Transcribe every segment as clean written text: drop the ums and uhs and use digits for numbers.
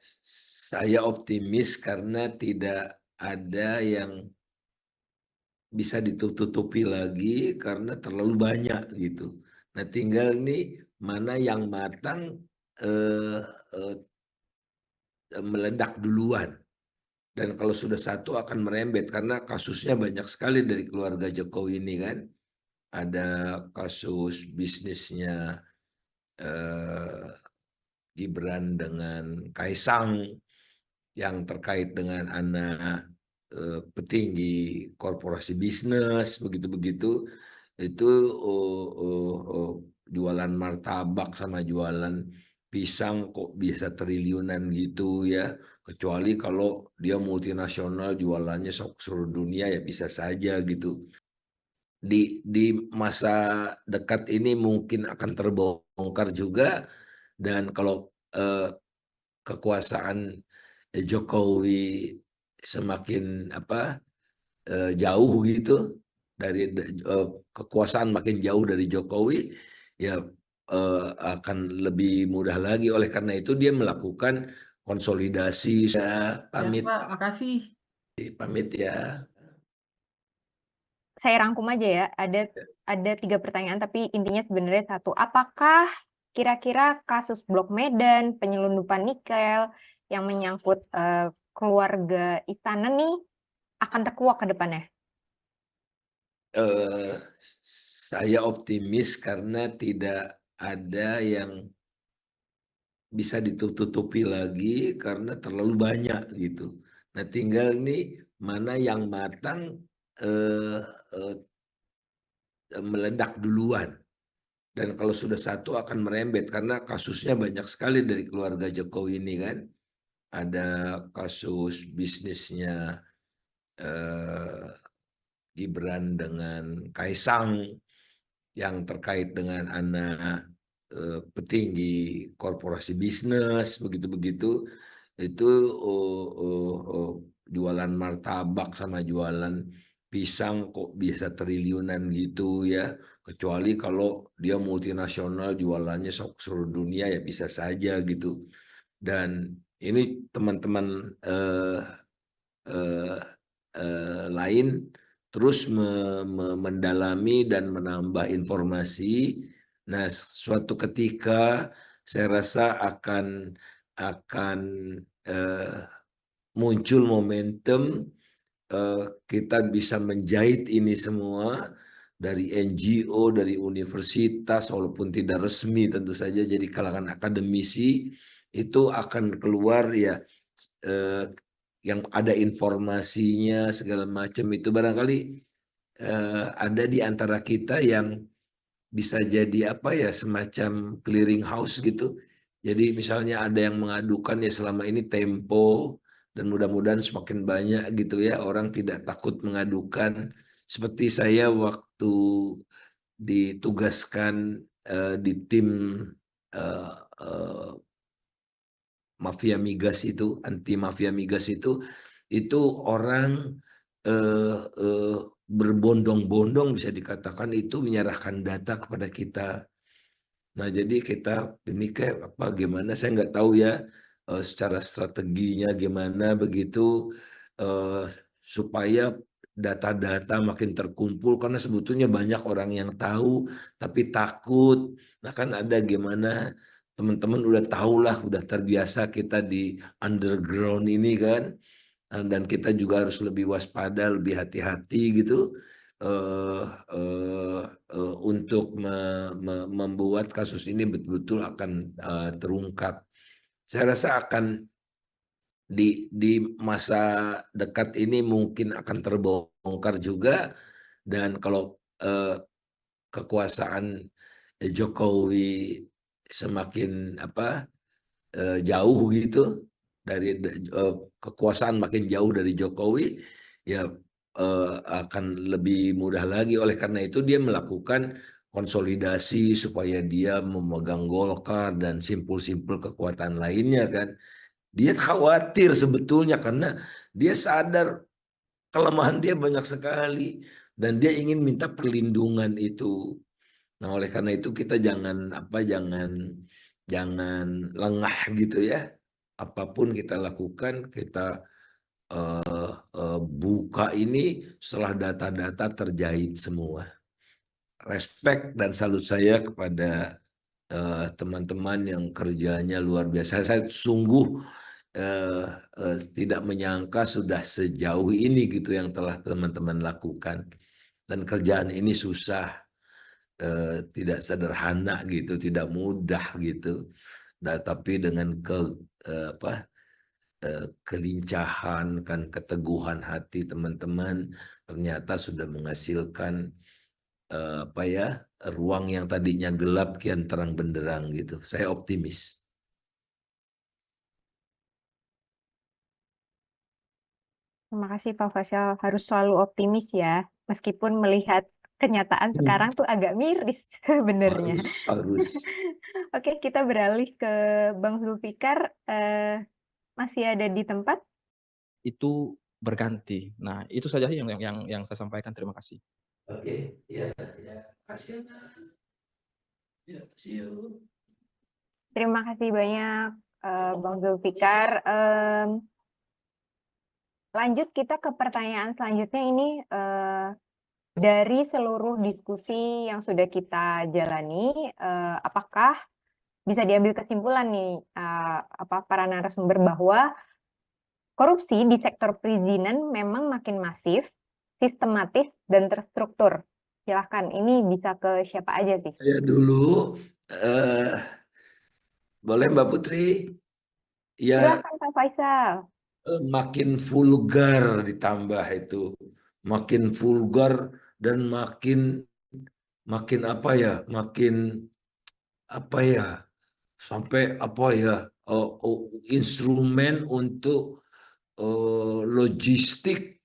Saya optimis karena tidak ada yang bisa ditutupi lagi karena terlalu banyak gitu. Nah tinggal nih mana yang matang, eee eee, meledak duluan. Dan kalau sudah satu akan merembet karena kasusnya banyak sekali dari keluarga Jokowi ini kan. Ada kasus bisnisnya, eee, Gibran dengan Kaisang yang terkait dengan anak, petinggi korporasi bisnis begitu-begitu, itu, jualan martabak sama jualan pisang kok bisa triliunan gitu ya, kecuali kalau dia multinasional jualannya seluruh dunia ya bisa saja gitu. Di masa dekat ini mungkin akan terbongkar juga dan kalau, kekuasaan, Jokowi semakin apa, jauh gitu dari kekuasaan makin jauh dari Jokowi, ya, akan lebih mudah lagi. Oleh karena itu dia melakukan konsolidasi. Saya Ya, pamit Pak, makasih. pamit ya. Saya rangkum aja ya, ada 3 pertanyaan tapi intinya sebenarnya satu. Apakah kira-kira kasus Blok Medan, penyelundupan nikel yang menyangkut, keluarga istana nih akan terkuak ke depannya? Eee, saya optimis karena tidak ada yang bisa ditutupi lagi karena terlalu banyak gitu. Nah tinggal nih mana yang matang, eee eee, meledak duluan. Dan kalau sudah satu akan merembet karena kasusnya banyak sekali dari keluarga Jokowi ini kan. Ada kasus bisnisnya, eee, Gibran dengan Kaisang yang terkait dengan anak, petinggi korporasi bisnis begitu-begitu, itu, jualan martabak sama jualan pisang kok bisa triliunan gitu ya, kecuali kalau dia multinasional jualannya seluruh dunia ya bisa saja gitu. Dan ini teman-teman, eee lain terus mendalami dan menambah informasi. Nah, suatu ketika saya rasa akan, eee, muncul momentum, kita bisa menjahit ini semua dari NGO, dari universitas, walaupun tidak resmi tentu saja jadi kalangan akademisi, itu akan keluar ya, eee, yang ada informasinya segala macam itu barangkali, ada di antara kita yang bisa jadi apa ya, semacam clearing house gitu. Jadi misalnya ada yang mengadukan ya selama ini Tempo dan mudah-mudahan semakin banyak gitu ya orang tidak takut mengadukan. Seperti saya waktu ditugaskan, di tim, eee eee mafia migas itu, anti mafia migas itu orang, eee eee, berbondong-bondong bisa dikatakan itu menyerahkan data kepada kita. Nah, jadi kita ini kayak apa, gimana saya nggak tahu ya, secara strateginya gimana begitu, eee, supaya data-data makin terkumpul karena sebetulnya banyak orang yang tahu, tapi takut. Nah, kan ada gimana teman-teman udah tahulah, udah terbiasa kita di underground ini kan, dan kita juga harus lebih waspada, lebih hati-hati gitu, eee eee untuk membuat kasus ini betul-betul akan, terungkap. Saya rasa akan di masa dekat ini mungkin akan terbongkar juga dan kalau, kekuasaan, Jokowi semakin apa, jauh gitu dari kekuasaan makin jauh dari Jokowi, ya, akan lebih mudah lagi. Oleh karena itu dia melakukan konsolidasi supaya dia memegang Golkar dan simpul-simpul kekuatan lainnya kan. Dia khawatir sebetulnya karena dia sadar kelemahan dia banyak sekali dan dia ingin minta perlindungan itu. Nah, oleh karena itu kita jangan apa, jangan jangan lengah gitu ya. apapun kita lakukan, kita buka ini setelah data-data terjahit semua. Respect dan salut saya kepada teman-teman yang kerjanya luar biasa. Saya sungguh tidak menyangka sudah sejauh ini gitu yang telah teman-teman lakukan. Dan kerjaan ini susah, tidak sederhana gitu, tidak mudah gitu. Nah, tapi dengan kelincahan, kan keteguhan hati teman-teman ternyata sudah menghasilkan ruang yang tadinya gelap kian terang benderang gitu. Saya optimis. Terima kasih Pak Faisal, harus selalu optimis ya, meskipun melihat kenyataan sekarang tuh agak miris sebenarnya. Harus. Oke, kita beralih ke Bang Zulfikar, masih ada di tempat? Itu berganti. Nah, itu saja sih yang saya sampaikan. Terima kasih. Oke, ya, kasih ya, see you. Terima kasih banyak Bang Zulfikar. Lanjut kita ke pertanyaan selanjutnya ini, dari seluruh diskusi yang sudah kita jalani, apakah bisa diambil kesimpulan nih para narasumber bahwa korupsi di sektor perizinan memang makin masif, sistematis, dan terstruktur. Silahkan, ini bisa ke siapa aja sih? Saya dulu, boleh Mbak Putri? Ya, Silahkan Pak Faisal. makin vulgar ditambah itu, makin vulgar dan makin apa ya, makin apa ya, sampai apa ya, instrumen untuk logistik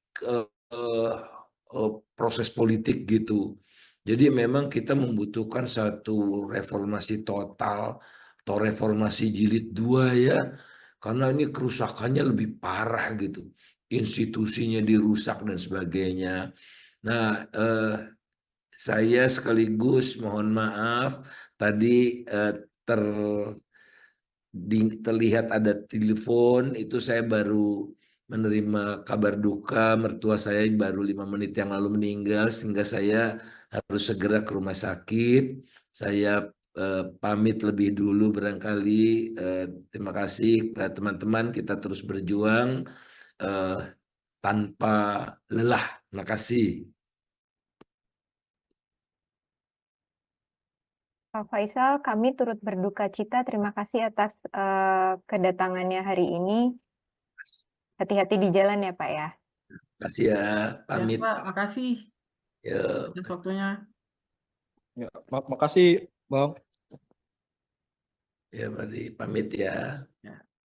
proses politik gitu. Jadi memang kita membutuhkan satu reformasi total atau reformasi jilid 2 ya, karena ini kerusakannya lebih parah gitu. Institusinya dirusak dan sebagainya. Nah, saya sekaligus mohon maaf tadi terlihat ada telepon, itu saya baru menerima kabar duka, mertua saya baru 5 menit yang lalu meninggal, sehingga saya harus segera ke rumah sakit. Saya pamit lebih dulu barangkali. Terima kasih kepada teman-teman, kita terus berjuang tanpa lelah. Terima kasih. Pak Faisal, kami turut berduka cita. Terima kasih atas kedatangannya hari ini. Hati-hati di jalan ya Pak ya. Terima kasih ya, pamit. Ya, Pak, makasih Ya, atas waktunya. Ya, makasih, Bang. ya, mari pamit ya. Ya.